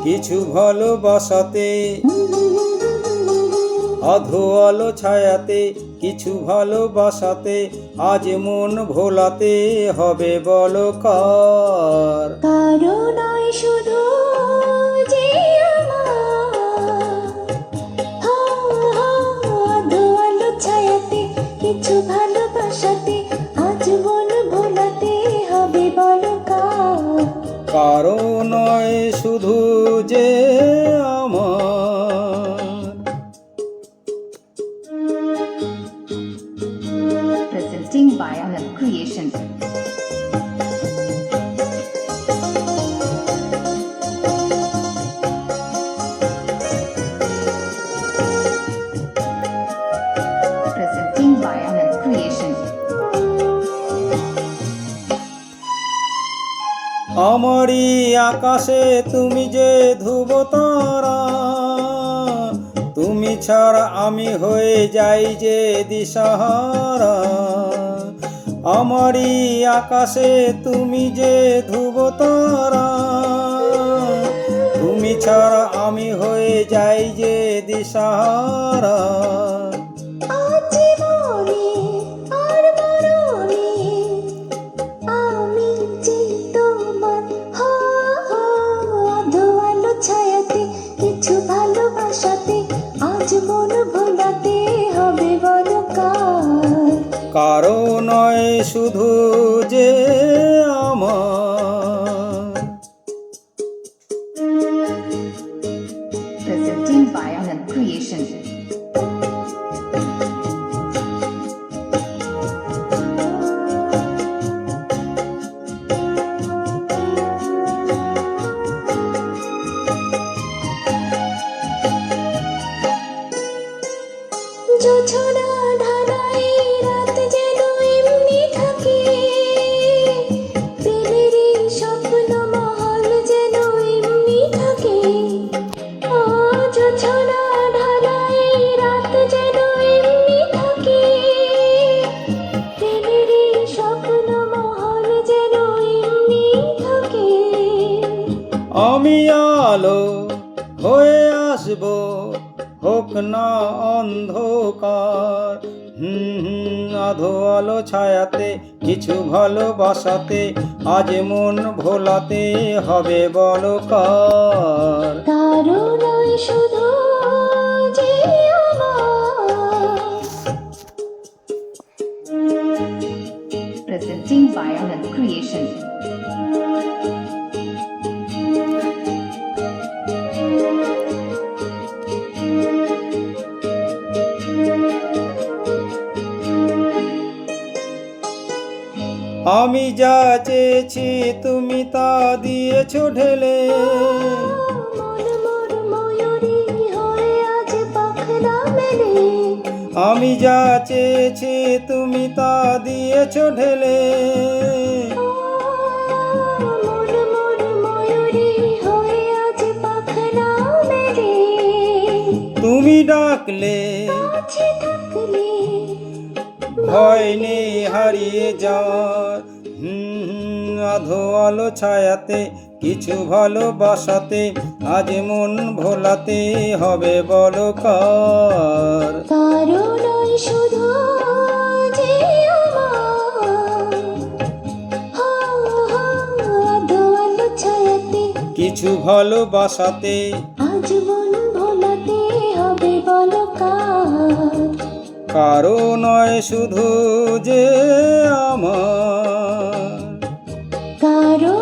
কিছু ভালোবাসাতে, আধো আলো ছায়াতে কিছু ভালোবাসাতে, আজ মন ভোলাতে হবে বলো কার। কারো নয় শুধু যে আধো আলো ছায়াতে কিছু ভালোবাসাতে, আজ মন ভোলাতে হবে বলো কার। কারো নয় শুধু যে আমার। Presenting by Anand Creation. Presenting by Anand Creation. আমারই আকাশে তুমি যে ধ্রুব তারা, তুমি ছাড়া আমি হয়ে যাই যে দিশাহারা। আমারই আকাশে তুমি যে ধ্রুব তারা, তুমি ছাড়া আমি হয়ে যাই যে দিশাহারা। আজ মনে আর মরণে আমি যে তোমার, আধো আলো ছায়াতে কিছু ভালোবাসাতে, আজ মন ভোলাতে হবে বলো কার। কারো নয় শুধু যে আমার। Presenting by Anand Creation. জোছনা ঢালাই রাত যেন এমনি থাকে, প্রেমেরই স্বপ্ন মহল যেন এমনি থাকে। ও জোছনা ঢালাই রাত যেন এমনি থাকে, প্রেমেরই স্বপ্ন মহল যেন এমনি থাকে। আমি আলো হয়ে আসবো, হোক না অন্ধকার। আধো আলো ছায়াতে কিছু ভালোবাসাতে, আজ মন ভোলাতে হবে বলো কার। কারো নয় শুধু যে আমার। Presenting by Anand Creation. আমি যা চেয়েছি তুমি তা দিয়েছো ঢেলে, মন মোর ময়ূরী হয়ে আজ পাখনা মেলে। আমি যা চেয়েছি তুমি তা দিয়েছো ঢেলে। মন মোর ময়ূরী হয়ে আজ পাখনা মেলে। তুমি ডাকলে কাছে থাকলে ভয় নেই হারিয়ে যাওয়ার। আধো আলো ছায়াতে কিছু ভালোবাসাতে, আজ মন ভোলাতে হবে বলো কার। কারো নয় শুধু যে আমার, আধো আলো ছায়াতে কিছু ভালোবাসাতে, আজ মন ভোলাতে হবে বলো কার। কারো নয় শুধু যে আমার। কারো